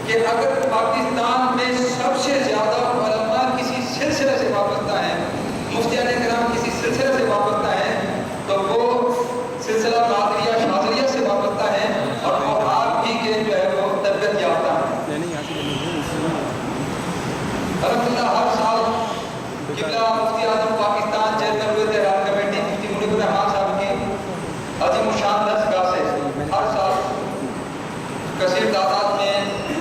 کہ اگر پاکستان میں سب سے زیادہ علماء کسی سلسلے سے وابستہ ہیں، مفتیان کرام کسی سلسلے سے وابستہ ہیں، تو وہ سلسلہ قادریہ شاذلیہ سے وابستہ ہے، اور وہ آپ بھی کے جو ہے وہ تربیت یافتہ ہے۔ الحمدللہ ہر سال قبلہ مفتی اعظم پاکستان چیئرمین ہوئے تھے رات کمیٹی مفتی منیب الرحمان صاحب کی عظیم الشان درسگاہ سے ہر سال کثیر تعداد میں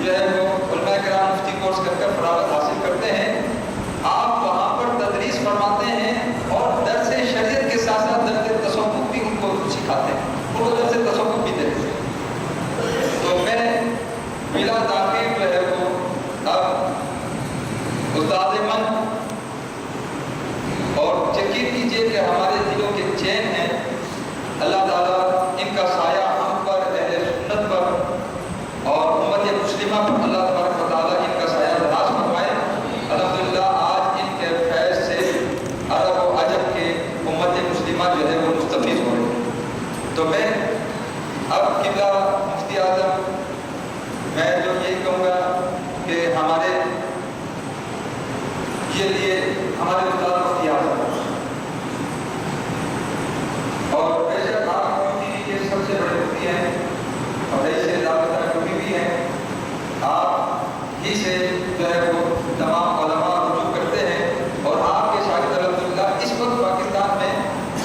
جو ہے وہ علماء کرام مفتی کورس کر کر فراغت حاصل کرتے ہیں۔ آپ وہاں پر تدریس فرماتے ہیں اور درس شریعت کے ساتھ ساتھ درس تصوف بھی ان کو سکھاتے ہیں، ان کو درس تصوف بھی دیتے ہیں۔ تو میں بلا تاخیر جو ہے وہ اب استاد من اور یقین کیجیے کہ ہمارے دلوں کے چین ہیں، اللہ تعالیٰ ان کا سایہ ہم پر، اہل سنت پر اور امت مسلمہ پر اللہ تبارک و تعالیٰ ان کا سایہ دراز فرمائے۔ الحمدللہ آج ان کے فیض سے عرب و عجم کے امت مسلمہ جو ہے وہ مستفیض ہو رہی ہے۔ تو میں اب قبلہ مفتی اعظم میں جو یہی کہوں گا کہ ہمارے یہ لیے ہمارے استاد مفتی اعظم اور بے شک آپ مفتی کے سب سے بڑے مفتی ہیں اور ایسے رابطہ کبھی بھی ہیں، آپ ہی سے جو ہے وہ تمام علماء رجوع کرتے ہیں، اور آپ کے شاگرد الحمدللہ اس وقت پاکستان میں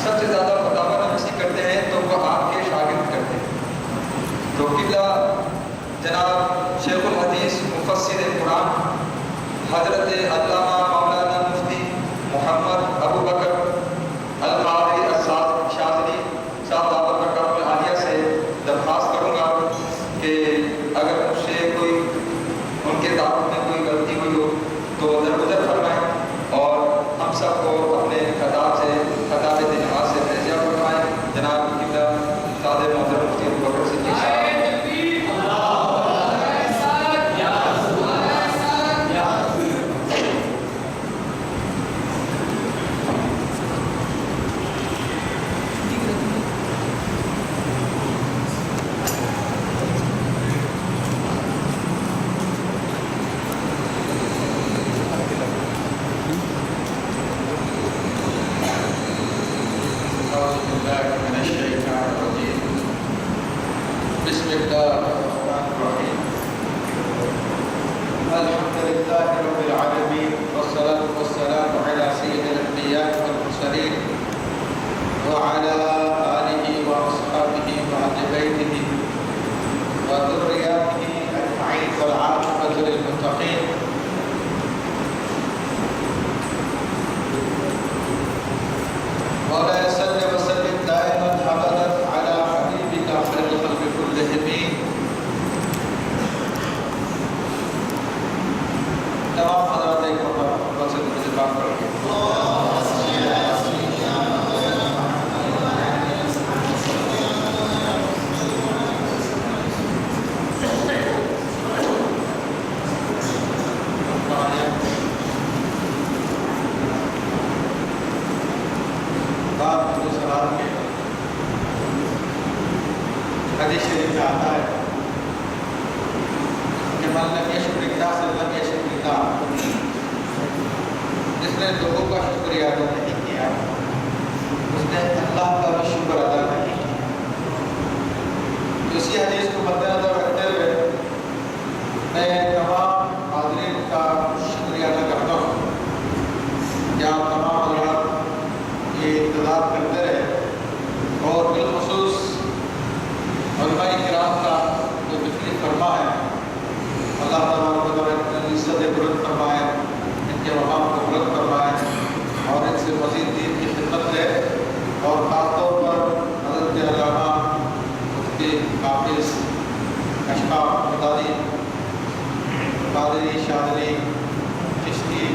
سب سے زیادہ فتاوی نویسی کرتے ہیں تو وہ آپ کے شاگرد کرتے ہیں۔ تو قبلہ جناب شیخ الحدیث مفسر قرآن حضرت علامہ مولانا مفتی محمد ابو بکر القادری شاذلی صاحب دعوت برکاتہ العالیہ سے درخواست کروں گا کہ اگر مجھ سے کوئی ان کے دعوت میں کوئی غلطی ہوئی ہو تو درگزر فرمائیں اور ہم سب کو اپنے خطاب نماز سے تجزیہ فرمائیں۔ جناب قبلہ استاد محترم مفتی ابو بکر صدیق صاحب۔ بسم اللہ الرحمن الرحیم، الحمدللہ رب العالمین والصلاة والسلام علی سید الانبیاء والمرسلین وعلی آلہ واصحابہ وأہل بیتہ وذریاتہ اجمعین والعاقبۃ للمتقین۔ مولانا صلی وسلم دائما ابدا علی حبیبک خیر الخلق کلہم۔ تمام حضرات ایک مرتبہ سے مجھے بات کر کے حدیث شریف میں آتا ہے کہ من لم یشکر اللہ سے لم یشکر اللہ، جس نے لوگوں کا شکریہ ادا نہیں کیا اس نے اللہ کا بھی شکر ادا نہیں کیا۔ تو اسی حدیث کو مد نظر رکھتے ہوئے میں تمام حاضرین کا شکریہ ادا کرتا ہوں کہ آپ تمام حضرات یہ انتظار کرتے رہے، اور بالخصوص علماء کرام کا جو تشریف فرما ہے، اللہ تبارک و تعالیٰ ان کی عزت بلند فرمائے، ان کے مقام کو بلند فرمائے اور ان سے مزید دین کی خدمت دے، اور خاص طور پر حضرت علامہ مفتی حافظ اشفاق مداری قادری شاذلی چشتی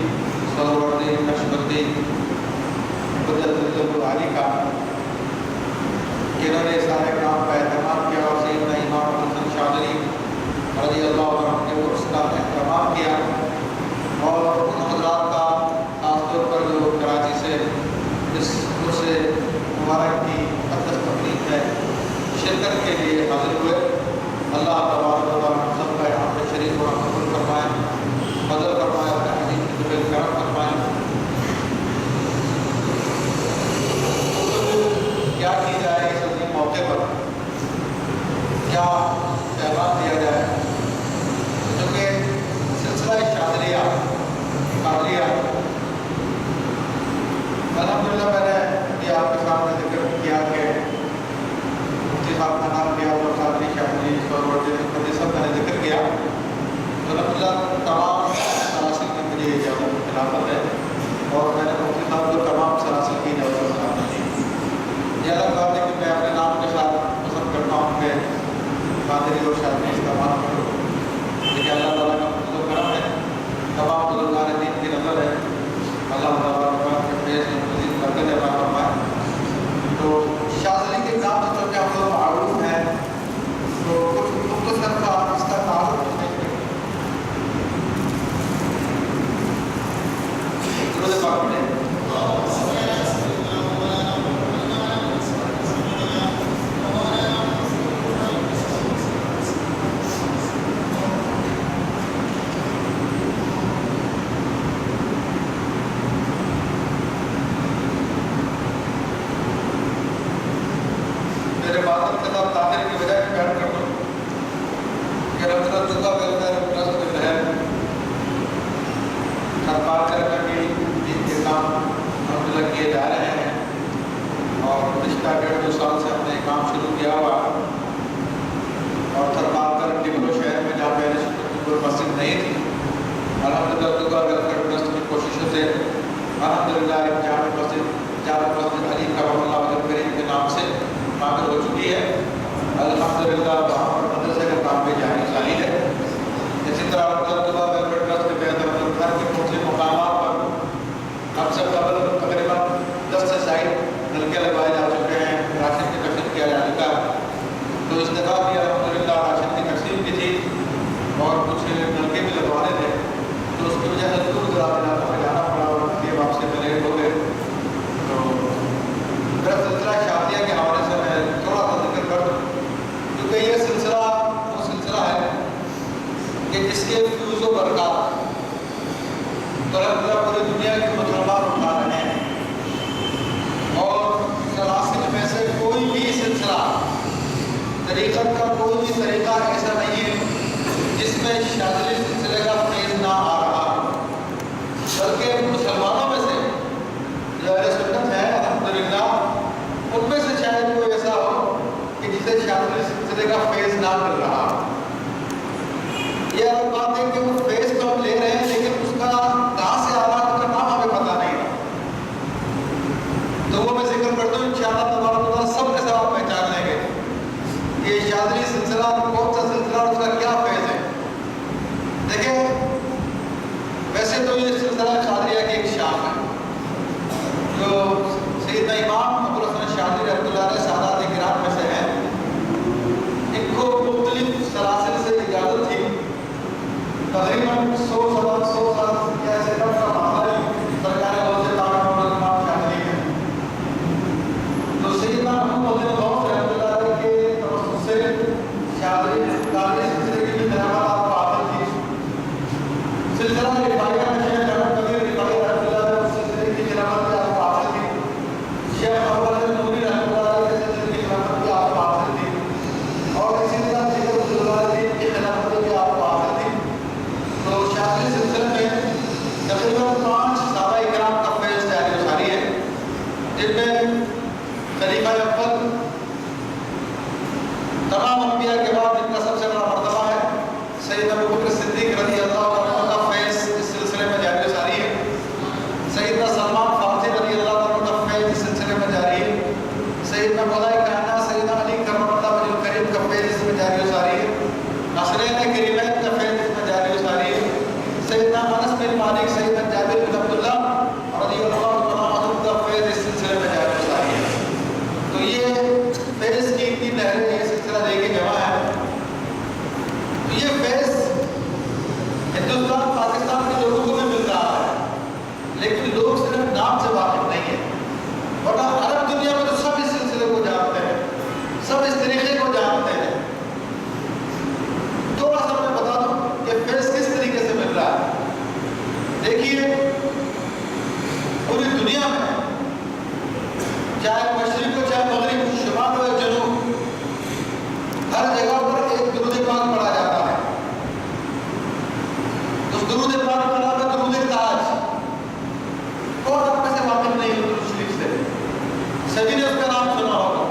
سہروردی نقشبندی قدرت علی کا کہ انہوں نے سارے کام کا اہتمام کیا، اور سیدنا امام حسن شاذلی رضی اللہ عنہ کے عرس کا اہتمام کیا، اور ان حضرات کا خاص طور پر جو کراچی سے اس عرس مبارک کی مقدس تقریب ہے شرکت کے لیے حاضر ہوئے۔ اللہ تبارک و تعالیٰ سب کا یہاں پہ شریک و کوئی مسجد نہیں تھی. الحمدللہ دعا ویلفیئر ٹرسٹ کی کوششوں سے الحمدللہ ایک جامع مسجد علی کرم اللہ وجہ کریم کے نام سے تعمیر ہو چکی ہے. الحمدللہ وہاں پر مدرسے کا کام بھی جاری ہے. اسی طرح دعا ویلفیئر ٹرسٹ کے بہتر گھر کے مختلف مقامات پر ہم سب قبل تقریباً 10 سے زائد نلکے لگوائے جا چکے ہیں. راشن کی تقسیم کیا جا چکا ہے. تو اس دفعہ بھی الحمدللہ راشن کی تقسیم کی تھی اور کچھ نلکے بھی لگوانے تھے. تو اس کی وجہ سے دور دراز علاقوں میں جانا پڑا اور یہ واپسی میں لیٹ ہو گئے. تو میرا سلسلہ شادیہ کے حوالے سے میں تھوڑا سا ذکر کر دوں کیونکہ یہ سلسلہ وہ سلسلہ ہے کہ جس کے فیوز و برکات تو الحمدللہ پوری دنیا کے مسلمان اٹھا رہے ہیں. اور سلاسل میں سے کوئی بھی سلسلہ طریقت کا کوئی بھی طریقہ ایسا نہیں ہے جس میں شاذلی سلسلے کا فیض نہ آ رہا. بلکہ مسلمانوں میں سے جو اہل سنت ہے الحمدللہ ان میں سے شاید کوئی ایسا ہو کہ جسے شاذلی سلسلے کا فیض نہ مل رہا. یہ الگ بات ہے کہ وہ فیض تو ہم لے رہے ہیں لیکن اس کا کہاں سے آ رہا ہے اس کا نام ہمیں پتہ نہیں. تو وہ میں ذکر کرتا ہوں انشاءاللہ تبارک و تعالیٰ سب کے ساتھ پہچان لیں گے کہ شاذلی سلسلہ کون سا سلسلہ اور اس کا کیا فیض ہے. دیکھیں ویسے تو یہ سلسلہ قادریہ کی ایک شام ہے جو سیدنا امام ابوالحسن شاذلی رحمۃ اللہ علیہ سادات کرام میں سے ہیں. ان کو مختلف سلاسل سے اجازت تھی. تقریباً 100 سال یا ایسے کم کا معاملہ سرکار غوث پاک امام شاذلی ہے. تو سیدنا محمد بن غوث رحمۃ اللہ علیہ کے توسط سے شاذلی قادری سلسلے کی بھی درآمد آپ کو حاصل تھی. سلسلہ رفاعیہ میں شیخ احمد کبیر رفاعی رحمۃ اللہ علیہ اس سلسلے کی درآمد بھی آپ کو حاصل تھی. شیخ ابوالحسن نوری رحمۃ اللہ علیہ کے سلسلے کی درآمد بھی آپ کو حاصل تھی. اور اسی طرح ذکر الدین کی خلافت بھی آپ کو حاصل تھی. تو شاذلی سلسلے میں تقریباً 5 صحابہ کرام کا فیض جاری و ساری ہے جن میں خلیفہ اول تمام انبیاء کے بعد جن کا سب سے بڑا مرتبہ ہے سیدنا ابوبکر صدیق رضی اللہ عنہ کا فیض اس سلسلے میں جاری و ساری ہے. سیدنا سلمان فارسی رضی اللہ عنہ کا فیض اس سلسلے میں جاری ہے. سیدنا مولا کائنات سیدنا علی کرم اللہ وجہ الکریم کا فیض اس میں جاری و ساری ہے. ناصرین کریمین کا فیض اس میں جاری و ساری ہے. سیدنا انس بن مالک سیدنا جابر بن عبداللہ رضی اللہ عنہ کا فیض اس سلسلے میں جاری و ساری ہے. تو یہ فیض کی اتنی لہریں یہ سلسلہ لے کے جمع ہے. تو یہ فیض ہندوستان پاکستان کے لوگوں کو بھی مل رہا ہے لیکن لوگ صرف نام سے واقف نہیں ہیں. ورنہ عرب دنیا میں تو سب اس سلسلے کو جانتے ہیں, سب اس طریقے کو جانتے ہیں. تھوڑا سا میں بتا دوں کہ فیض کس طریقے سے مل رہا ہے. دیکھیے پوری دنیا میں چاہے مشرق ہو چاہے مغرب, شمال ہو یا جنوب, ہر جگہ پر ایک درود پاک پڑھا جاتا ہے. اس درود پاک کا نام ہے درود تاج. کون آپ میں سے واقف نہیں ہے درود شریف سے؟ سبھی نے اس کا نام سنا ہوگا.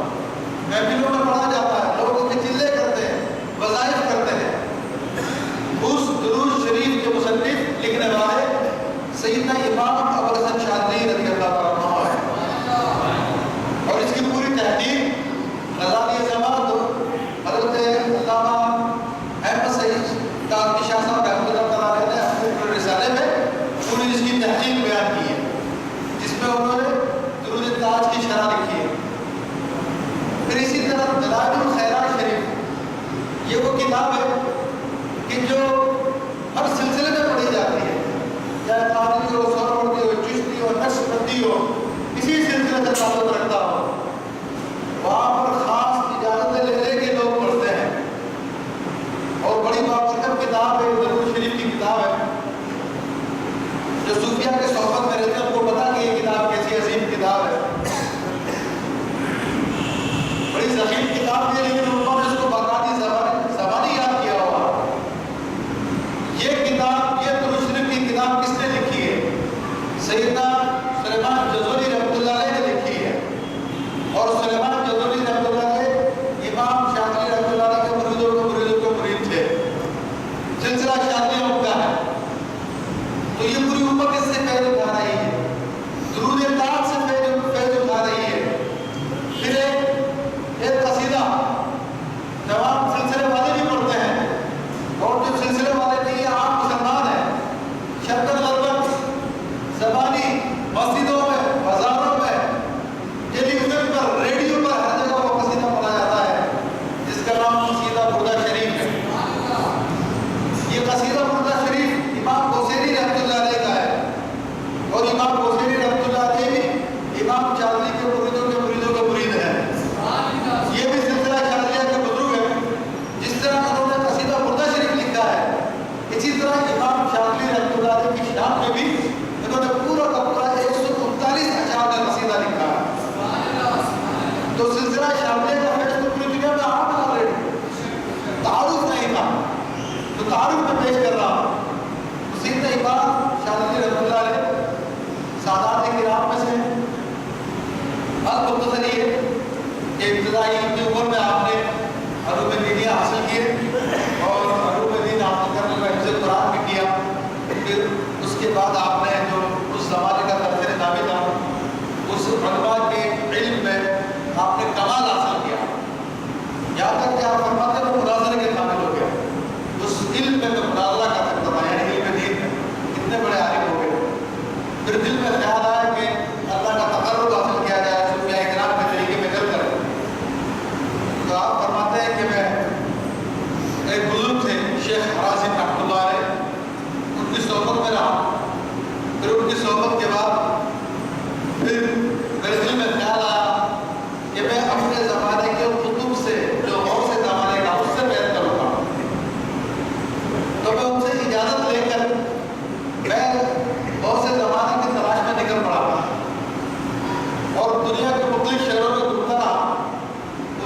محفلوں میں پڑھا جاتا ہے, لوگ اس کے چلے کرتے ہیں, وظائف کرتے ہیں. اس درود شریف کے مصنف لکھنے والے سیدنا امام ابوالحسن شاذلی رضی اللہ عنہ ہے. اور اس کی پوری تحقیق غزالی زماد حضرت علامہ احمد سعید کاظمی شاہ صاحب رحمۃ اللہ تعالیٰ نے اپنے رسالے میں پوری اس کی تحقیق بیان کی ہے جس میں انہوں نے درود تاج کی شرح لکھی ہے. پھر اسی طرح دلائل الخیرات شریف یہ وہ کتاب ہے کہ جو ہر سلسلے میں پڑھی جاتی ہے, چاہے قادری ہو, سہروردی ہو, چشتی ہو, نقشبندی ہو, کسی سلسلے سے تعلق رکھتا ہو, وہاں پر خاص اجازتیں لے لے کے لوگ پڑھتے ہیں. اور بڑی بابرکت کتاب ہے, درود شریف کی کتاب ہے. جو صوفیہ کے صحبت میں رہتے ہیں ان کو پتا کہ یہ کتاب کیسی عظیم کتاب ہے, بڑی ضخیم کتاب ہے, لیکن انہوں نے اس کو باقاعدہ زبانی یاد کیا ہوا. یہ کتاب, یہ درود شریف کی کتاب کس نے لکھی ہے؟ سیدنا سلیمان جزوری رحمۃ اللہ علیہ نے لکھی ہے. امت اس سے فیض اٹھا رہی ہے، درود پاک سے فیض اٹھا رہی ہے۔ پھر ایک قصیدہ تمام سلسلے والے بھی پڑھتے ہیں، اور جو سلسلے والے نہیں ہیں عام مسلمان ہیں، شرقت غربت زبانی مسجدوں میں، بازاروں میں، ٹیلی ویژن پر، ریڈیو پر، ہر جگہ وہ قصیدہ پڑھا جاتا ہے جس کا نام قصیدہ بردہ شریف ہے۔ یہ قصیدہ بردہ شریف امام بوصیری رحمۃ اللہ علیہ کا ہے، اور امام بوصیری رحمۃ اللہ علیہ بھی امام شاذلی کے مریدوں کے مرید ہیں۔ یہ بھی سلسلہ شاذلیہ کے بزرگ ہیں۔ جس طرح انہوں نے قصیدہ بردہ شریف لکھا ہے، اسی طرح امام شاذلی رحمۃ اللہ علیہ کی شان میں بھی انہوں نے پورا کا پورا 139 اشعار کا قصیدہ لکھا ہے۔ تو سلسلہ شاذلیہ کا فیض تو پوری دنیا میں عام ہے آلریڈی، تعارف نہیں تھا، تو تعارف میں پیش کر رہا ہوں۔ سیدنا امام شاذلی رحمۃ اللہ علیہ سادات کرام میں سے مختصر یہ کہ ابتدائی اپنی عمر میں آپ نے علوم دینیہ حاصل کیے، اور علوم دین حاصل کرنے میں حفظ قرآن بھی کیا۔ پھر اس کے بعد آپ نے جو اس زمانے کا طرز نظامی تھا، اس علماء کے علم میں آپ نے کمال حاصل کیا، یہاں تک کہ آپ فرماتے ہیں وہ مناظرے کے قابل ہو گیا۔ اس علم میں میں مناظرہ کر سکتا تھا، یعنی علم دین میں اتنے بڑے عالم ہو گئے۔ پھر دل میں خیال آیا کہ اللہ کا تقرب حاصل کیا جائے صوفیاء کرام کے طریقے میں چل کر۔ تو آپ فرماتے ہیں کہ میں ایک بزرگ تھے شیخ حرازم رحمۃ اللہ علیہ، ان کی صحبت میں رہا۔ پھر ان کی صحبت کے بعد پھر میرے دل میں خیال آیا کہ میں اپنے زمانے کے کتب سے جو غوث زمانے کا اس سے بیعت کروں گا۔ تو میں ان سے اجازت لے کر میں غوث زمانے کی تلاش میں نکل پڑا، اور دنیا کے مختلف شہروں میں گھومتا رہا۔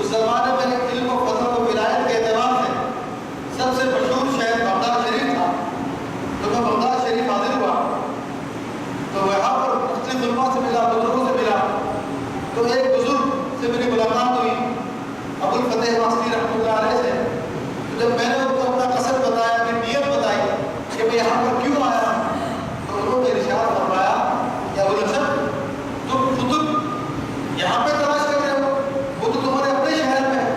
اس زمانے میں علم و فضل و ولایت کے اعتبار سے سب سے مشہور شہر بغداد شریف تھا، تو میں بغداد شریف حاضر ہوا۔ تو وہاں پر مختلف علماء سے ملا، بزرگوں سے ملا۔ تو ایک بزرگ سے میری ملاقات ہوئی، ابو الفتح واسطی رحمۃ اللہ علیہ سے۔ تو جب میں نے ان کو اپنا قصد بتایا، اپنی نیت بتائی کہ میں یہاں پر کیوں آیا ہوں، تو انہوں نے ارشاد فرمایا کہ ابو الحسن تم کتب یہاں پہ تلاش کر رہے ہو، وہ تو تمہارے اپنے شہر میں ہے۔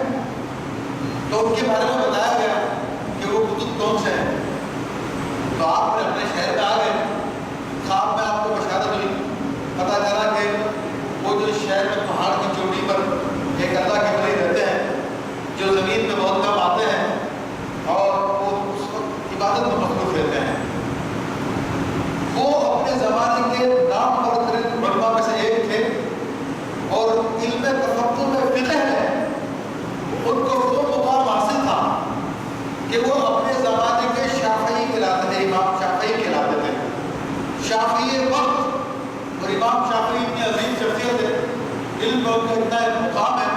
تو ان کے بارے میں بتایا گیا کہ وہ کتب کون سے ہیں۔ تو آپ اپنے شہر میں آ گئے، خواب میں آپ کو بشارت ہوئی، پتہ چلا کہ وہ جو شہر میں پہاڑ کی چوٹی پر ایک اللہ کے ولی رہتے ہیں، جو زمین میں بہت کم آتے ہیں، اور وہ اس وقت عبادت میں مصروف رہتے ہیں۔ وہ اپنے زمانے کے نام اور علماء میں سے ایک تھے، اور علم تفقہ میں فقہ میں ان کو وہ مقام حاصل تھا کہ وہ اپنے زمانے کے شافعی کہلاتے تھے، امام شافعی کہلاتے تھے۔ شافعی وقت، اور امام شافعی اتنی عظیم شخصیت ہے، علم کا اتنا مقام ہے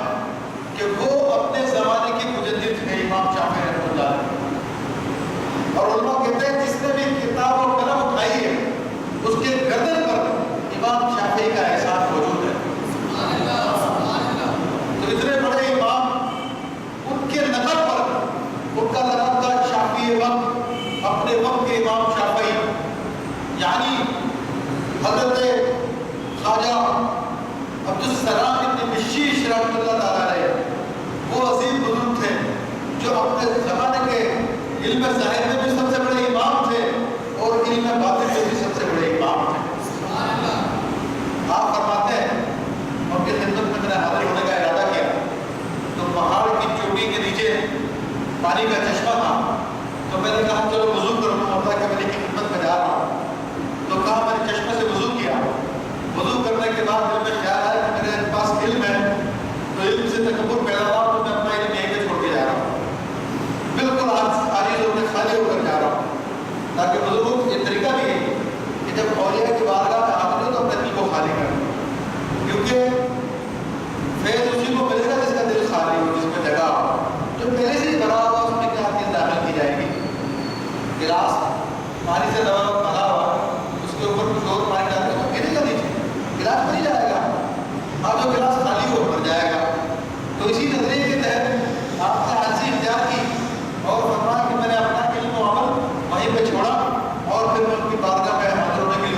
کہ وہ اپنے زمانے کے مجدد تھے امام شافعی رحمۃ اللہ علیہ۔ اور علماء کہتے ہیں جس نے بھی کتاب اور قلم اٹھائی ہے اس کے گردن پر امام شافعی کا احساس موجود ہے۔ تو اتنے بڑے امام، ان کے نقل پر ان کا لقب تھا شافعی وقت، اپنے وقت کے امام شافعی، یعنی حضرت خواجہ عبدالسلام ابن بشیش رحمۃ اللہ تعالیٰ علیہ، وہ عظیم بزرگ تھے جو اپنے زمانے کے علم ظاہر میں بھی سب سے بڑے امام تھے، اور علم باطن میں بھی سب سے بڑے امام تھے۔ آپ فرماتے ہیں، ان کی خدمت میں نے حاضر ہونے کا ارادہ کیا، تو پہاڑ کی چوٹی کے نیچے پانی کا چشمہ تھا۔ تو میں نے کہا چلو وضو کرو، اللہ کے ولی کی خدمت میں جا رہا ہوں۔ تو کہا میں نے چشمے سے وضو کیا۔ وضو کرنے کے بعد دل میں خیال آیا کہ میرے پاس علم ہے، تو علم سے تکبر پیدا ہوا، تو میں اپنا علم یہیں پہ چھوڑ کے جا رہا ہوں، بالکل عاجز ہو کے خالی ہو کر جا رہا ہوں۔ تاکہ بزرگوں کو یہ طریقہ بھی ہے کہ جب اولیاء کی بارگاہ میں حاضر ہو تو اپنے دل کو خالی کریں، کیونکہ فیض اسی کو ملے گا جس کا دل خالی ہو، جس میں جگہ ہو۔ جو پہلے سے ہی بھرا ہوا اس میں کیا چیز داخل کی جائے گی؟ گلاس پانی سے بھرا ہوا، اس کے اوپر کچھ اور پانی ڈالتے تو گرے گا نیچے، گلاس بھر جائے گا، اور جو گلاس خالی ہو بھر جائے گا۔ تو اسی نظریے کے تحت آپ نے عاجزی اختیار کی، اور فرمایا کہ میں نے اپنا علم و عمل وہیں پہ چھوڑا، اور پھر میں ان کی بارگاہ میں حاضر ہونے کے لیے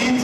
3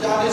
40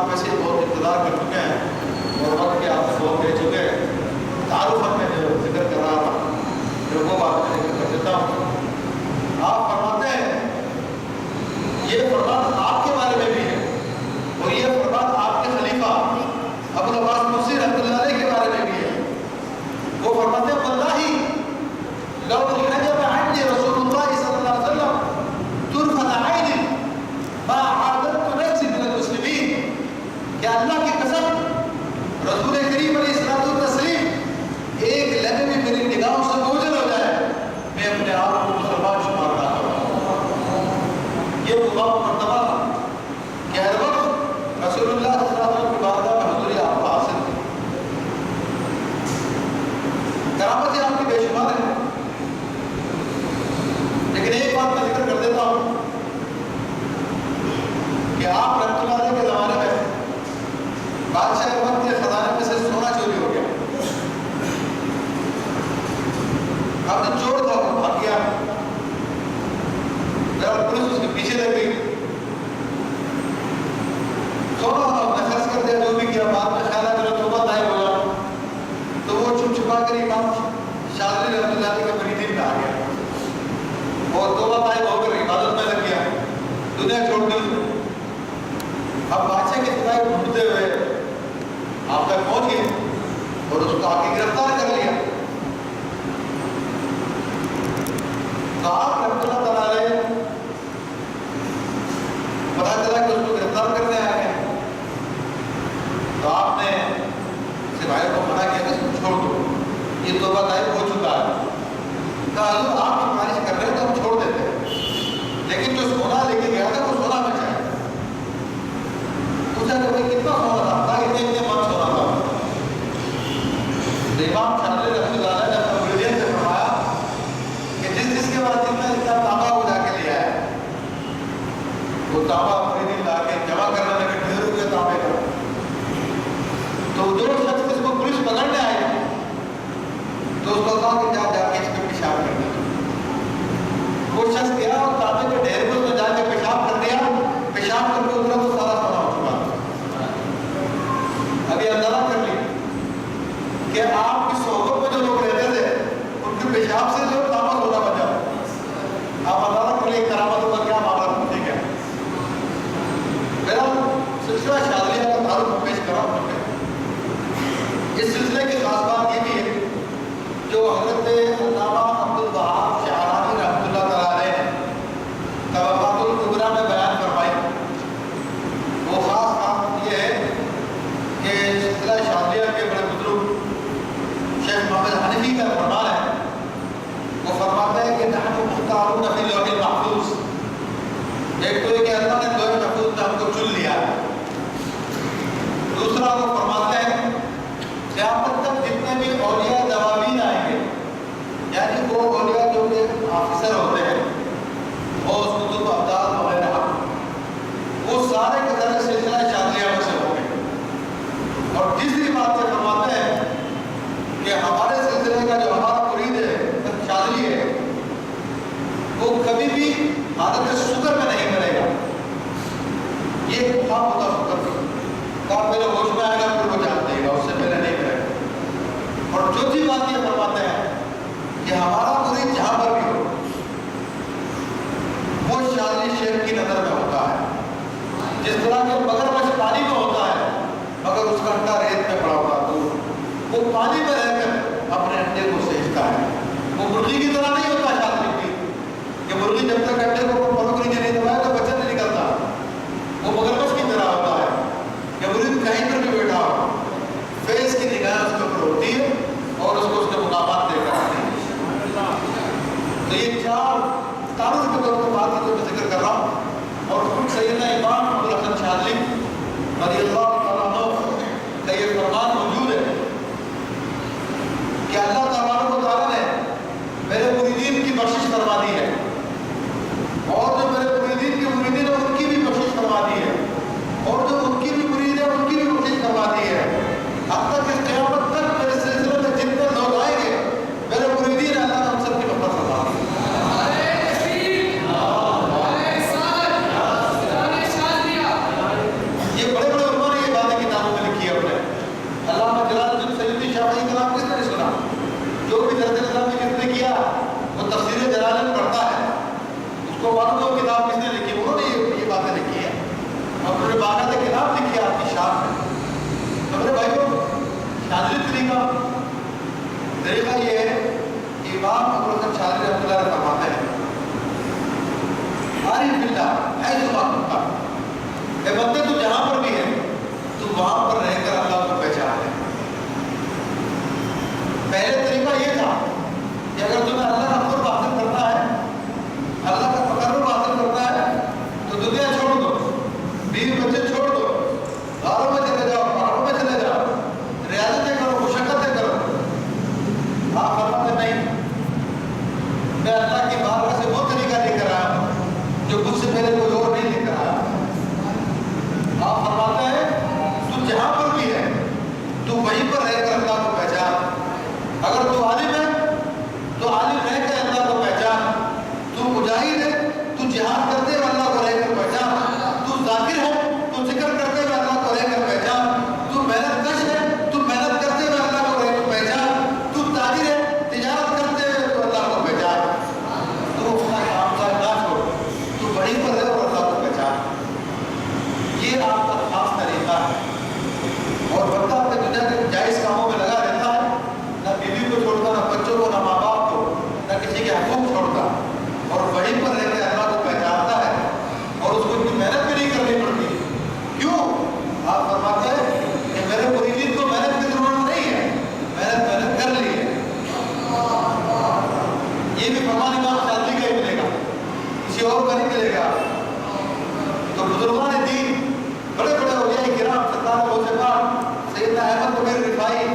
آپ ویسے بہت انتظار کر چکے ہیں اور وقت کے آپ سے بہت دے چکے ہیں. تعارف میں جو ذکر کر رہا تھا جو وہ بات میں ذکر کر دیتا ہوں. آپ فرماتے ہیں یہ فرمان آپ کے بارے میں بھی ہے اور یہ فرمان آپ کے خلیفہ ابو العباس مرسی رحمۃ اللہ علیہ کے بارے میں بھی ہے. وہ فرماتے ہیں واللہ لو حجب عني رسول اللہ صلی اللہ علیہ وسلم طرفة عین ما عادت نفسی من المسلمین. کہ اللہ کی قسم رسول کریم علیہ الصلوۃ والتسلیم ایک لمحے بھی میری نگاہوں سے اوجھل ہو جائے میں اپنے آپ کو مسلمان شمار نہ کروں. یہ مقام مرتبہ تھا کہ ہر وقت رسول اللہ صلی اللہ علیہ وسلم کی بارگاہ میں حضوری آپ کو حاصل تھی. کرامتیں آپ کی بے شمار ہیں لیکن ایک بات میں ذکر کر دیتا ہوں کہ آپ رحمۃ اللہ علیہ کے زمانے میں بادشاہ وقت کے خزانے میں سے سونا چوری ہو گیا. اب جو چور تھا وہ بھاگ گیا. پولیس اس کے پیچھے لگ گئی. سونا تھا خرچ کر دیا جو بھی کیا. بعد میں خیال ہے توبہ طائب ہو جاؤ تو وہ چھپ چھپا کر امام شاذلی رحمۃ اللہ علیہ کے مریدین میں آ گیا اور توبہ طائب ہو کر عبادت میں لگ گیا. دنیا چھوڑ دی. اب بادشاہ کی خدائی ڈھونڈتے ہوئے آپ تک پہنچ گئے اور اس کو آ کے گرفتار کر لیا. تو آپ رحمۃ اللہ تعالیٰ علیہ پتا چلا کہ اس کو گرفتار کرنے آئے ہیں تو آپ نے سپاہیوں کو منع کیا کہ اس کو چھوڑ دو یہ توبہ طائب ہو چکا ہے. کہا حضور آپ سفارش کر رہے ہیں تو ہم چھوڑ دیتے ہیں لیکن جو سونا لے کے گیا تھا وہ سونا بچا ہے. پوچھا کہ بھائی کتنا سونا تھا؟ کہا اتنے من سونا تھا. امام شاذلی رحمۃ اللہ علیہ نے اپنے مریدین سے فرمایا کہ جس کے بعد اتنا تانبا وہ جا کے لیا ہے وہ تانبا مریدین لا کے جمع کرنے لگے. ڈھیر ہوئے تانبے کا. تو جو شخص جس کو پولیس پکڑنے آئی تو اس کو کہا کہ جا کے اس پہ پیشاب کر دیا. وہ شخص گیا اور تانبے کے ڈھیر کو جا کے پیشاب کر دیا. پیشاب کر کے اترا تو سارا سونا ہو چکا. ابھی اندازہ کر لی کہ آپ کی صحبت میں جو لوگ رہتے تھے ان کے پیشاب سے جو تانبا سونا بچا. آپ اندازہ کر لیے کرامتوں کا کیا معاملہ. ٹھیک ہے میرا سلسلہ شاذلیہ کا تعارف پیش کرا ہوں. اس سلسلے کی خاص بات یہ بھی ہے جو حضرت علامہ عبد الوہاب شعرانی رحمۃ اللہ تعالیٰ علیہ نے طبقات الکبریٰ میں بیان فرمائی. وہ خاص بات یہ ہے کہ سلسلہ شاذلیہ کے بڑے بزرگ شیخ محمد حنفی کا فرمان ہے. وہ فرماتا ہے کہ نحن مختارون فی اللوح المحفوظ. ایک تو یہ کہ اللہ نے لوح محفوظ میں ہم کو چن لیا. دوسرا وہ فرماتے ہیں قیامت تک جتنے بھی اولیاء دواوین آئیں گے یعنی وہ اولیاء جو کہ آفیسر ہوتے ہیں اور اس کتب ابدال وغیرہ وہ سارے کے سارے سلسلہ شاذلیہ میں سے ہوں گے. اور تیسری بات یہ فرماتے ہیں کہ ہمارے سلسلے کا جو ہمارا مرید ہے شاذلی ہے وہ کبھی بھی حالت شکر میں نہیں مرے گا. یہ مقام ہوتا شکر کا. کہا میرے ہوش میں آئے گا پھر وہ جان دے گا اس سے پہلے نہیں کرے گا. اور چوتھی بات یہ فرماتے ہیں کہ ہمارا مرید جہاں پر بھی ہو وہ شاذلی شیخ کی نظر میں ہوتا ہے. جس طرح کہ مگرمچھ پانی میں ہوتا ہے مگر اس کا انڈا ریت میں پڑا ہوتا تو وہ پانی میں رہ کر اپنے انڈے کو سینچتا ہے. وہ مرغی کی طرح نہیں ہوتا شاذلی کی کہ مرغی جب تک انڈے کو پلک نیچے نہیں دبائے تو بچہ نہیں نکلتا. وہ مگرمچھ کی طرح ہوتا ہے کہ مرید کہیں پر بھی بیٹھا ہو فیض کی نگاہ اس کے اوپر ہوتی ہے اور اس کو اس کے مقامات دے کر آتی ہے. تو یہ چار تعارف کے طور پر بات ہے جو میں ذکر کر رہا ہوں. اور خود سیدنا امام ابو الحسن شاذلی رضی اللہ تعالیٰ عنہ کا یہ فرمان موجود ہے کہ اللہ تبارک و تعالیٰ نے میرے مریدین کی بخشش فرما دی ہے اور طریقہ یہ ہے کہ امام ابو الحسن شاذلی رحمۃ اللہ علیہ فرماتے ہیں عارف باللہ ہے تو اے بندے تو جہاں پر بھی ہے تو وہاں پر رہ کر اللہ کو پہچان ہے. پہلے طریقہ یہ تھا کہ اگر تمہیں اللہ کا قرب حاصل کرنا ہے, اللہ کا تقرب حاصل کرنا ہے, تو دنیا چھوڑ دو, بیوی بچے چھوڑ دو, غاروں میں چلے جاؤ, پہاڑوں میں چلے جاؤ, ریاضتیں کرو, مشقتیں کرو. آپ فرماتے نہیں, میں اللہ کی بارگاہ سے وہ طریقہ لے کر آیا جو مجھ سے پہلے کوئی اور نہیں لے کر آیا. آپ فرماتے ہیں تو جہاں پر بھی ہے تو وہیں پر رہ کر اللہ کو پہچان. اگر تو عالم ہے تو عالم رہ کر اللہ کو پہچان, تو مجاہد ہے تو جہاد کرتے ہوئے اللہ کو رہ کر پہچان, تو ذاکر ہے تو ذکر کرتے ہوئے اللہ کو رہ کر پہچان, تو محنت کش ہے تو محنت کرتے ہوئے اللہ کو رہ کر پہچان, تو تاجر ہے تجارت کرتے ہوئے تو اللہ کو پہچان. تو اپنا کام کاج نہ چھوڑ, تو وہیں پر رہ اور اللہ کو پہچان. یہ آپ کا خاص طریقہ ہے. اور بندہ اپنے دنیا کے جائز کاموں میں لگا رہتا ہے, نہ بیوی کو چھوڑتا, نہ بچوں کو, نہ ماں باپ کو, نہ کسی کے حقوق چھوڑتا, اور وہیں پر رہ کے اللہ کو پہچانتا ہے, اور اس کو اتنی محنت بھی نہیں کرنی پڑتی. کیوں؟ آپ فرماتے ہیں کہ میرے مریدین کو محنت کی ضرورت نہیں ہے, محنت کر لی ہے. یہ بھی فرمان امام شاذلی کا ہی ملے گا, کسی اور کا نہیں ملے گا. تو بزرگان دین, بڑے بڑے اولیاء کرام, سرکار غوث پاک سیدنا احمد کبیر رفاعی,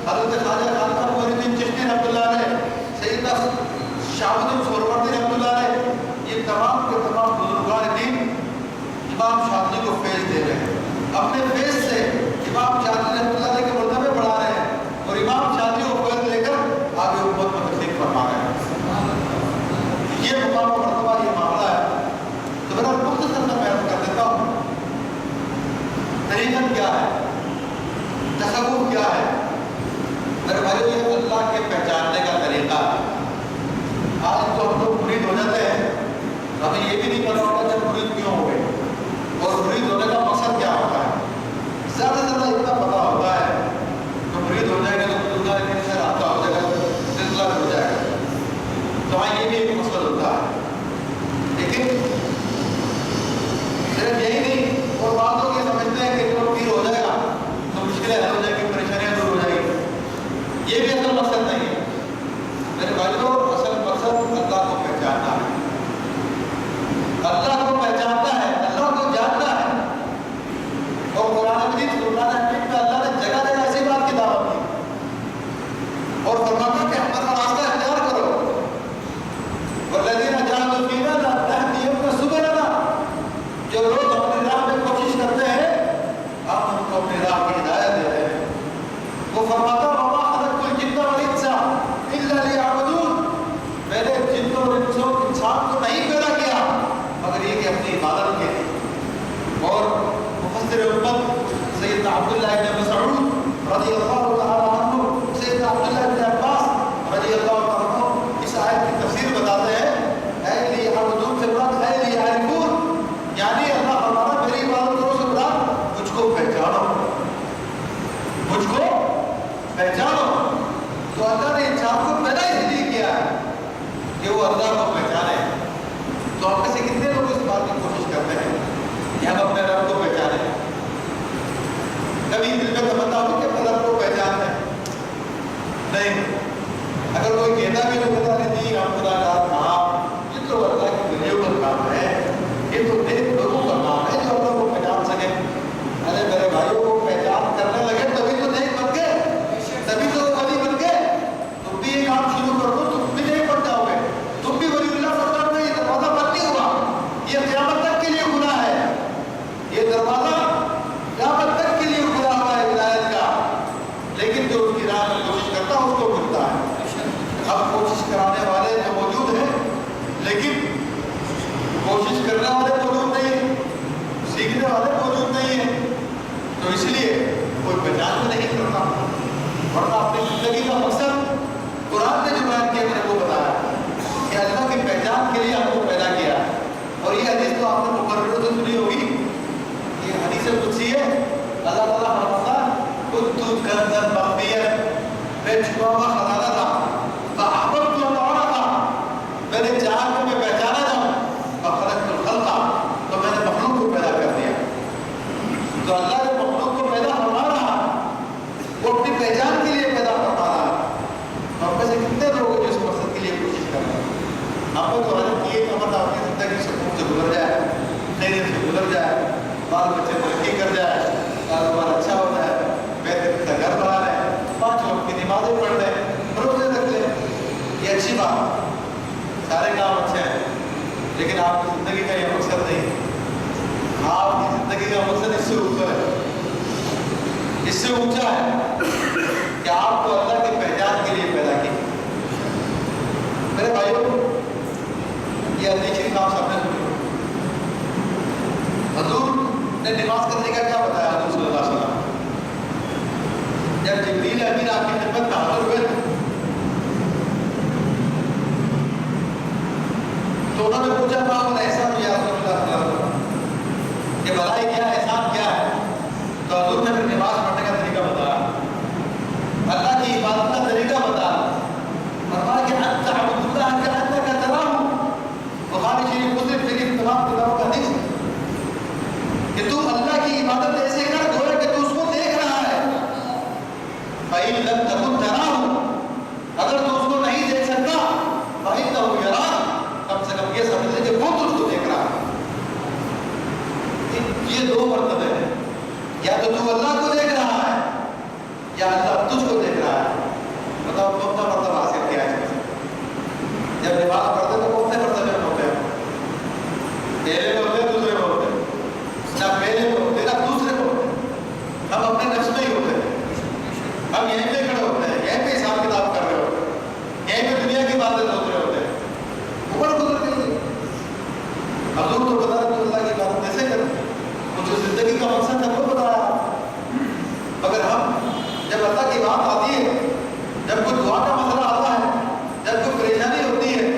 حضرت خواجہ خالقہ معین الدین چشتی رحمۃ اللہ علیہ, سیدنا شہاب الدین سہروردی رحمۃ اللہ علیہ, یہ تمام کے تمام بزرگان دین امام شاذلی کو فیض دے رہے ہیں. اپنے فیض سے امام شاذلی رحمۃ اللہ علیہ کے مرتبے بڑھا رہے ہیں, اور امام شاذلی کو فیض لے کر آگے امت کو تقسیم فرما رہے ہیں. یہ مقام و مرتبہ, یہ معاملہ ہے. تو میرا مختصر میں بیان کر دیتا ہوں. طریقہ کیا ہے, تصوف کیا ہے؟ میرے بھائیو, یہ اللہ کے پہچاننے کا طریقہ ہے. آج تو ہم لوگ مرید ہو جاتے ہیں, ہمیں یہ بھی نہیں پتا ہوتا کہ مرید کیوں ہو گئے, اور مرید ہونے کا مقصد کیا ہوتا ہے. زیادہ سے زیادہ اتنا پتا ہوتا ہے کہ مرید ہو جائے گا تو بزرگان دین سے رابطہ ہو جائے گا, سلسلہ ہو جائے گا. تو ہاں یہ بھی ایک مقصد ہوتا ہے, لیکن صرف یہی نہیں, اور بعض لوگ یہ سمجھتے ہیں کہ جو پیر ہو جائے گا تو مشکلیں حل ہو جائیں گی, پریشانیاں دور ہو جائیں گی. یہ بھی اصل مقصد نہیں ہے. میرے بھائیوں, اصل مقصد اللہ کو پہچاننا ہے. اللہ کو پہچاننا ہے, اللہ کو جاننا ہے. اور قرآن مجید قرآن حکیم میں اللہ نے جگہ جگہ ایسی بات کی دعوت دی, اور فرماتا کہ ہمارا راستہ اختیار کرو. والذین جاہدوا فینا لنہدینہم سبلنا, جو لوگ اپنی راہ میں کوشش کرتے ہیں ہم ان کو اپنی راہ کی ہدایت دے رہے ہیں. وہ فرماتا وما خلقت الجن والانس الا لیعبدون, میں نے جن اور انسان کو نہیں پیدا کیا مگر یہ کہ اپنی عبادت کے لیے. اور مفسر امت سیدنا عبداللہ بن مسعود رضی اللہ تعالی عنہ, سیدنا عبداللہ بن عباس رضی اللہ تعالی عنہ اس آیت کی تفسیر بتاتے ہیں, اے لیعبدون سے مراد ہے لیعرفون, یعنی اللہ فرمانا میری عبادت کرو سے مراد مجھ کو پہچانو, مجھ کو پہچانو. تو اللہ نے انسان کو پیدا اس لیے کیا ہے کہ وہ اللہ کو پہچانے. تو آپ میں سے کتنے لوگ اس بات کی کوشش کرتے ہیں کہ ہم اپنے رب کو پہچانیں؟ کبھی دل میں تمنا ہو کہ اپنے رب کو پہچانتے ہیں؟ نہیں. اگر کوئی کہتا بھی تو بتا دیتی ہم خدا کا کام, یہ تو اللہ کی ولیوں کا کام ہے, یہ تو نیک لوگوں کا کام ہے جو اللہ کو پہچان سکے. ارے میرے بھائیوں کو پہچان کرنے لگے تبھی تو نیک بن گئے, تبھی تو ولی بن گئے. تم بھی یہ کام شروع کر دو, تم بھی نیک بن جاؤ گے, تم بھی ولی اللہ بن جاؤ گے. یہ دروازہ بند نہیں ہوا, یہ قیامت تک کے لیے کھلا ہے. یہ دروازہ قیامت تک کے لیے کھلا ہوا ہے ولایت کا, لیکن جو اس کی راہ میں کوشش کرتا ہے اس کو ملتا ہے. اب کوشش کرانے والے تو موجود ہیں, لیکن کوشش کرنے والے موجود نہیں, سیکھنے والے موجود نہیں ہیں. تو اس لیے کوئی پہچان نہیں کرتا. ورنہ اپنی زندگی کا مقصد قرآن نے جو بیان کیا میں نے وہ بتایا کہ اللہ کی پہچان کے لیے ہم کو پیدا کیا. اور یہ حدیث تو آپ نے مقرروں سے سنی ہوگی, یہ حدیث قدسی ہے. اللہ تعالیٰ فرماتا ہے کنت کنزا مخفیا, میں چھپا ہوا خزانہ تھا, تو اللہ نے مخلوق کو پیدا فرما رہا ہے، وہ اپنی پہچان کے لیے پیدا فرما رہا ہے۔ ہم میں سے کتنے لوگ ہیں جو اس مقصد کے لیے کوشش کر رہے ہیں؟ ہم کو تو حالت کی ایک امت اپنی زندگی سکون سے گزر جائے، خیریت سے گزر جائے، بال بچے ترقی کر جائے، کاروبار اچھا ہو جائے، بہترین کا گھر بنا لیں، 5 وقت کی نمازیں پڑھ لیں، روزے رکھ لیں، یہ اچھی بات ہے، سارے کام اچھے ہیں، لیکن آپ کی زندگی کا یہ مقصد نہیں۔ آپ کی زندگی کا مقصد اس سے اوپر ہے، اس سے اونچا ہے کہ آپ کو اللہ کی پہچان کے لیے پیدا کی۔ میرے بھائیوں، یہ حدیث شریف آپ سب نے سنی، حضور نے نماز کا طریقہ کیا بتایا؟ حضور صلی اللہ علیہ وسلم جب جبریل امین آپ کی خدمت میں حاضر ہوئے تو انہوں نے پوچھا تھا اور احسان یا رسول اللہ صلی اللہ علیہ وسلم کہ بھلائی کیا احسان کیا ہے؟ تو حضور نے پھر نماز پڑھنے کا طریقہ بتایا، اللہ کی عبادت کا طریقہ بتایا، فرمایا کہ انت عبد اللہ کأنک تراہ۔ بخاری شریف مسلم شریف تمام کتابوں کا حدیث ہے کہ تو اللہ کی عبادت ایسے کر گویا کہ تو اس کو دیکھ رہا ہے۔ فَإِن لَمْ تَكُن تَرَاهُ، اگر تو اس کو نہیں دیکھ سکتا فَإِنَّهُ يَرَاكَ، کم سے کم یہ سمجھ لے کہ وہ تجھ کو دیکھ رہا ہے۔ یہ 2 مرتبے ہیں، یا تو اللہ کو دیکھ رہا ہے یا اللہ تجھ کو دیکھ رہا ہے۔ بتاؤ کون سا مرتبہ حاصل کیا ہے؟ جب نماز پڑھتے تو کون سے مرتبے میں ہوتے ہیں؟ پہلے میں ہوتے ہیں، دوسرے میں ہوتے ہیں، نہ پہلے میں ہوتے ہیں نہ دوسرے میں ہوتے ہیں، ہم اپنے نفس میں ہی ہوتے ہیں، ہم یہیں پہ کھڑے ہوتے ہیں، یہیں پہ حساب کتاب کر رہے ہوتے ہیں، یہیں پہ دنیا کی باتیں سوچ رہے ہوتے ہیں، اوپر گزر گئی۔ حضور تو بتا رہے اللہ کی بات کیسے کریں، وہ جو زندگی کا مقصد ہے وہ بتایا، مگر ہم جب اللہ کی بات آتی ہے، جب کوئی دعا کا مسئلہ آتا ہے، جب کوئی پریشانی ہوتی ہے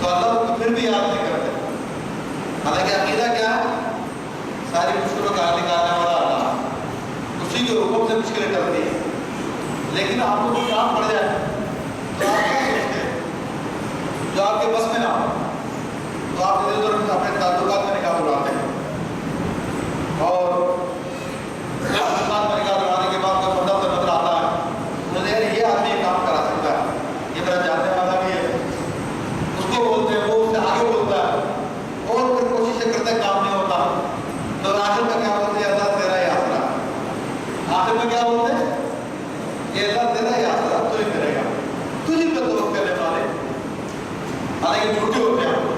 تو اللہ کو پھر بھی یاد نہیں کرتے۔ حالانکہ عقیدہ کیا ہے؟ ساری مشکلوں کا حل نکالنے والا اللہ، اسی کے حکم سے مشکلیں ٹلتی ہیں، لیکن آپ کو کوئی کام پڑ جائے تو آپ کیا سوچتے ہیں؟ جو آپ کے بس میں نہ ہو تو آپ ادھر ادھر اپنے تعلقات میں نکال اڑاتے ہیں، اور تعلقات میں نکال اڑانے کے بعد کوئی بندہ نظر آتا ہے، مجھے یہ آدمی یہ کام کرا سکتا ہے، یہ میرا جاننے والا بھی ہے، اس کو بولتے ہیں، وہ اس سے آگے بولتا ہے، اور پھر کوششیں کرتے کام نہیں ہوتا، تو آخر میں کیا بولتے ہیں؟ اللہ تیرا ہی آسرا۔ آخر میں کیا بولتے ہیں؟ یہ اللہ تیرا ہی آسرا، تو ہی کرے گا، تجھے پہ توقع کرنے والے، حالانکہ جھوٹے ہوتے ہیں۔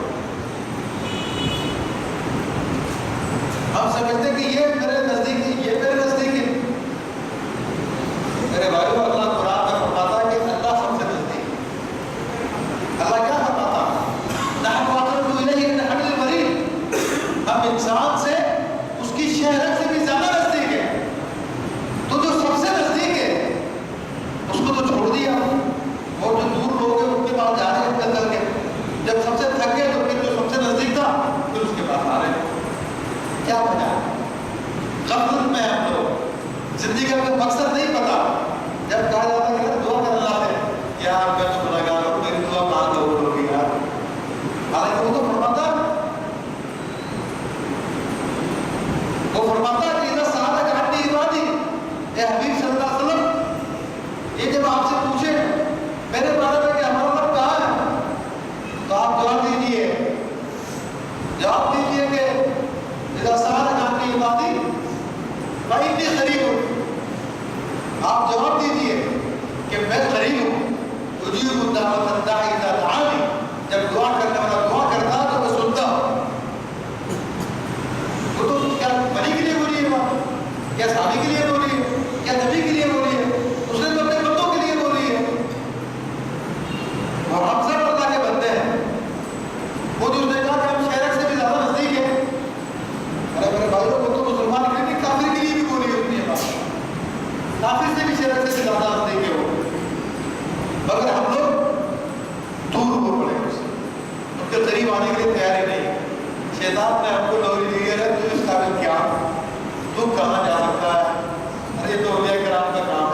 ہم سمجھتے ہیں کہ یہ میرے نزدیک ہے، یہ میرے نزدیک ہے۔ میرے بھائیوں، اللہ قرآن میں فرماتا ہے کہ اللہ سب سے نزدیک ہے۔ اللہ کیا فرماتا ہے؟ نحن اقرب الیہ من حبل الورید، ہم انسان سے اس کی شہرت سے بھی زیادہ نزدیک ہے۔ تو جو سب سے نزدیک ہے اس کو تو چھوڑ دیا، اور جو دور لوگ ہیں ان کے پاس جا رہے ہیں بدل کے، جب سب سے تھک گئے تو پھر جو سب سے نزدیک تھا پھر اس کے پاس آ رہے ہیں۔ کیا وجہ ہے؟ غفلت میں ہم لوگ، زندگی کا کوئی مقصد نہیں پتا۔ جب کہا جاتا ہے کہ دعا کر اللہ سے، یار میں تو گنہگار ہوں، میری دعا کہاں قبول ہوگی یار؟ حالانکہ وہ تو فرماتا کہ اذا سألك عني عبادی، اے حبیب صلی اللہ علیہ وسلم، یہ جب آپ سے پوچھے میرے بارے میں کہ ہمارا رب کہاں ہے، تو آپ جواب دیجیے کہ اذا سألك عني عبادی فإني قریب، آپ جواب دیجیے کہ میں قریب ہوں، اجیب دعوت الداعی اذا دعانی، جب دعا کرنے والا دعا کرتا تو میں سنتا ہوں۔ وہ تو کیا ولی کے لیے بولی ہے بات، کیا صحابی کے لیے بولی ہے، کیا نبی کے لیے بولی ہے، اس نے تو اپنے بندوں کے لیے بولی ہے، اور ہم سب اللہ کے بندے ہیں۔ وہ جو اس نے کہا کہ ہم شہرت سے بھی زیادہ نزدیک ہیں، ارے میرے بھائیوں، وہ تو مسلمان کے لیے کافر کے لیے بھی بولی ہوتی ہے بات، کافر سے بھی شہرت سے بھی زیادہ نزدیک ہے وہ، مگر ہم لوگ دور ہو پڑے اس سے، ان کے قریب آنے کے لیے تیار ہی نہیں۔ شیطان نے ہم کو لوری دی ہے، تو اس قابل کیا، تو کہاں جا سکتا ہے؟ ارے تو اولیاء کرام کا کام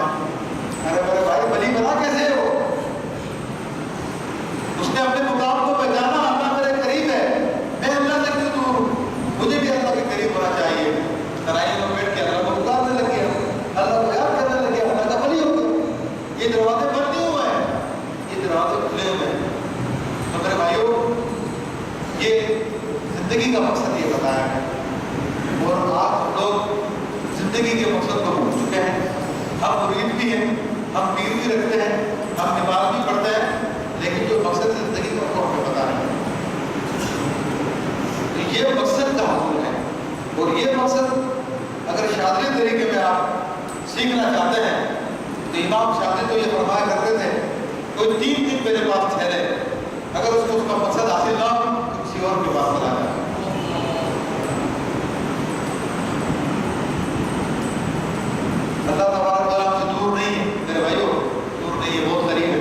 زندگی کے مقصد کو بھول چکے ہیں. ہم مرید بھی ہیں, ہم پیر بھی رکھتے ہیں, ہم نماز بھی پڑھتے ہیں, لیکن جو مقصد زندگی کا وہ ہمیں پتہ نہیں. تو یہ مقصد کا حصول ہے. اور یہ مقصد اگر شاذلی طریقے میں آپ سیکھنا چاہتے ہیں تو امام شافعی تو یہ فرمایا کرتے تھے, کوئی 3 دن میرے پاس ٹھہرے, اگر اس کو اس کا مقصد حاصل نہ ہو تو کسی اور کے پاس چلا جائے. اللہ تبارک و تعالیٰ سے دور نہیں ہے میرے بھائیوں, دور نہیں ہے, بہت قریب ہے.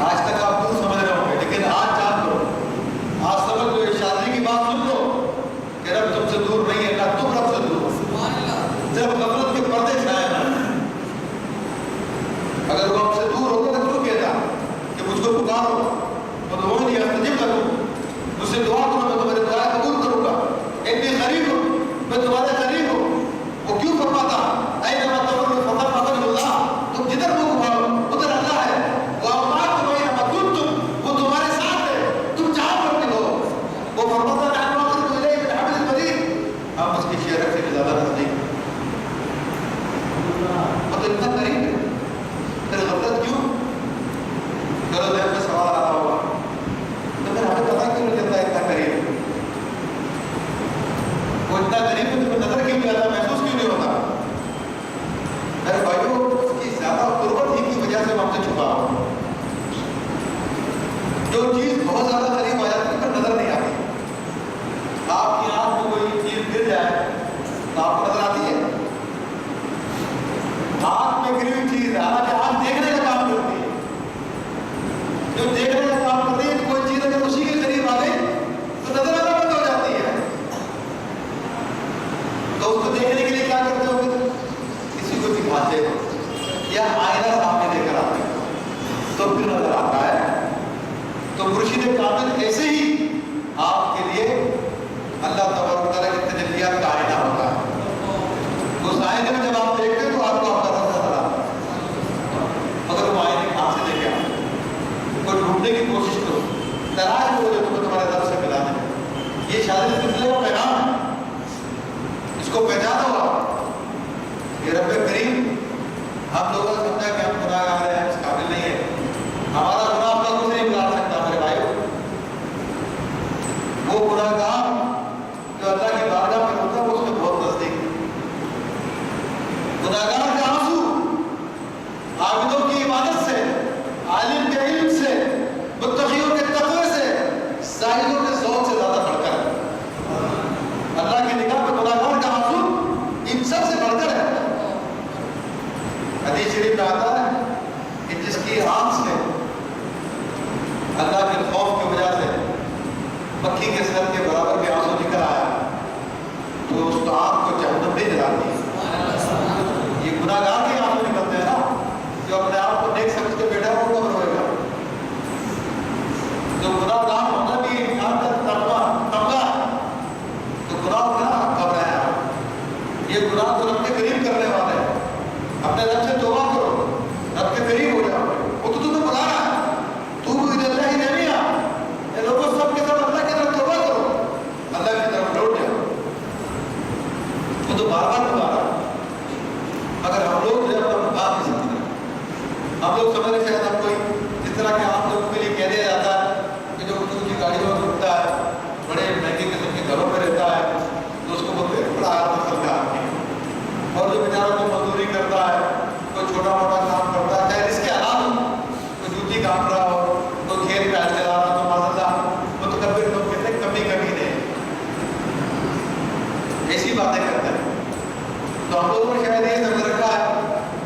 آج تک آپ خود سمجھ رہے ہوں گے, لیکن آج جان لو, آج سمجھ لو, شادی کی بات سن لو کہ رب تم سے دور نہیں ہے, نہ تم رب سے دور. جب غفلت کے پردے چھائے نا, اگر وہ آپ سے دور ہوگا تو کیوں کہتا کہ مجھ کو پکارو تو وہ نہیں استجب لگوں, مجھ سے دعا کرو میں تمہاری دعائیں قبول کروں گا, اتنی قریب ہو میں تمہارے قریب ہوں. وہ کیوں فرماتا اینما تولوا فثم وجه اللہ, تم جدھر منہ گھماؤ ادھر اللہ ہے. وَأَمَّاكُمْ أَيْنَمَا كُنتُمْ, وہ تمہارے ساتھ ہے تم جہاں پر بھی ہو. وہ فرماتا نحن أقرب إليه من حبل الوريد, ہم اس کی شہرت سے زیادہ نزدیک. وہ تو اتنا قریب ہے, پھر غفلت کیوں؟ چلو ذہن میں سوال آتا ہوگا تو پھر ہمیں پتا کیوں نہیں چلتا اتنا قریب؟ وہ اتنا قریب ہے تو نظر کیوں نہیں آتا, محسوس کیوں نہیں ہوتا؟ میرے بھائیوں, اس کی زیادہ قربت ہی کی وجہ سے ہم سے چھپا ہو. جو چیز بہت زیادہ قریب آ جاتی ہے پھر نظر نہیں آتی. آپ کی آنکھ میں کوئی چیز گر جائے تو آپ کو نظر آتی ہے؟ آنکھ میں گری ہوئی چیز ہے, حالانکہ آنکھ دیکھنے کا کام کرتی ہے. جو دیکھنے کا کام کرتی ہے, کوئی چیز اگر اسی کے قریب آ گئی تو نظر آنا بند ہو جاتی ہے. تو اس کو دیکھنے کے لیے کیا کرتے ہو پھر؟ کسی کو دکھاتے ہو یا آئینہ سامنے لے کر آتے ہو تو پھر نظر آتا ہے. تو مرشد کامل ایسے ہی آپ کے لیے اللہ تبارک و تعالیٰ کے تجلیات کا آئینہ ہوتا ہے. اس آئینے میں جب آپ دیکھتے ہیں تو آپ کو آپ کا رب نظر آتا ہے. مگر وہ آئینے کہاں سے لے کے آتے ہیں؟ کوئی ڈھونڈنے کی کوشش کرو, تلاش کرو جو تمہیں تمہارے رب سے ملا ہے. یہ شادی سلسلے کا پیغام ہے, اس کو پہچانو آپ. یہ رب کریم ہم لوگوں کو سمجھا کہ ہم گناہ گار ہیں, اس قابل نہیں ہے. ہمارا گناہ اپنا کچھ نہیں بگاڑ سکتا میرے بھائیوں. وہ گناہ گار جو اللہ کی بارگاہ میں ہوتا ہے وہ اس میں بہت نزدیک ہے. گناہ گار کا آنسو عابدوں کی عبادت سے, عالم کے علم سے, متقیوں کے تقوی سے, زاہدوں کے ذوق سے زیادہ بڑھ کر ہے. اللہ کی نگاہ میں گناہ گار کا آنسو ان سب سے بڑھ کر ہے. حدیث شریف میں آتا ہے کہ جس کی آنکھ سے اللہ کے خوف کی وجہ سے مکھی کے سر کے برابر کے آنسو نکل آیا تو اس کو آنکھ کو جہنم نہیں جلاتی ہے. یہ گناہ گار کے آنسو نکلتے ہیں نا, جو اپنے آپ کو نیک سمجھ کے بیٹھا وہ کب روئے گا. جو گناہ گار ہونا بھی انسان کا تمغہ ہے, تو گناہ گناہ گھبرائے آپ. یہ گناہ تو رب کے قریب کرنے والے ہیں. اپنے رب سے توبہ کرو, رب کے قریب ہو جاؤ. وہ تو تمہیں بلا رہا ہے, تو اللہ ہی نہیں آ. یہ لوگوں سب کے سب اللہ کی طرف توبہ کرو, اللہ کی طرف لوٹ جاؤ. وہ تو بار بار بلا رہا ہے. اگر ہم لوگ جو ہے بات نہیں سمجھ رہے, ہم لوگ سمجھ رہے شاید ہم کوئی جس طرح کے آپ لوگوں کے لیے کہہ دیا جاتا ہے کہ جو اونچی گاڑیوں میں گھومتا ہے, بڑے مہنگے قسم کے گھروں میں رہتا ہے, تو اس کو بولتے ہیں بڑا آدمی سمجھا آدمی. اور جو بیچارہ کو مزدوری کرتا ہے, کوئی چھوٹا موٹا کام کرتا ہے, چاہے اس کے علاوہ کوئی جوتی کام رہا ہو, کوئی کھیت میں چلا رہا ہو, تو ماشاءاللہ متکبر لوگ کہتے ہیں کمی کمی نہیں, ایسی باتیں کرتے ہیں. تو ہم لوگوں نے شاید یہ سمجھ رکھا ہے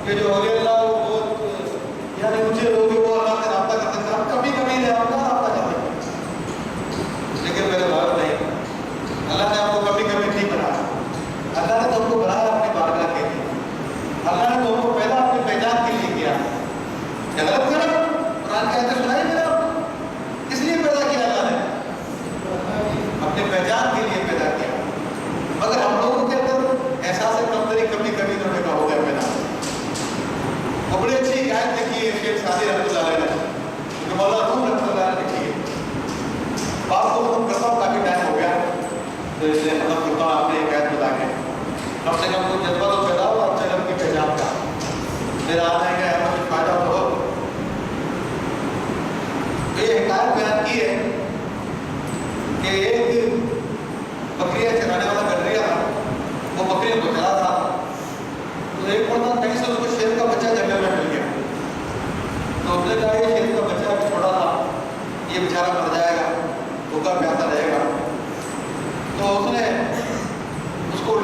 کہ جو اولیاء اللہ وہ بہت یعنی اونچے لوگ ہیں, وہ اللہ سے رابطہ کرتے ہیں, ہم کبھی کبھی نہیں ہم کہاں رابطہ کرتے ہیں. لیکن میرے بھائی نہیں, اللہ نے آپ کو کبھی کبھی نہیں بنایا. اللہ نے تم کو بنایا اپنی بارگاہ کے لیے. اللہ نے تم کو پیدا اپنی پہچان کے لیے کیا. غلط کرو, قرآن کی آیتیں سنائی میرے آپ, کس لیے پیدا کیا اللہ نے؟ اپنی پہچان کے لیے پیدا کیا. مگر ہم لوگوں کے اندر احساس کمتری کبھی کبھی انہوں کا ہو گیا پیدا. وہ بڑی اچھی آیت لکھی ہے شیخ سعدی رحمۃ اللہ علیہ نے, جو مولانا روم رحمۃ اللہ علیہ نے لکھی ہے. بات کو ختم کرتا ہوں, کافی ٹائم ہو گیا تو اس لیے ختم کرتا ہوں آپ نے ایک آیت بتا کے.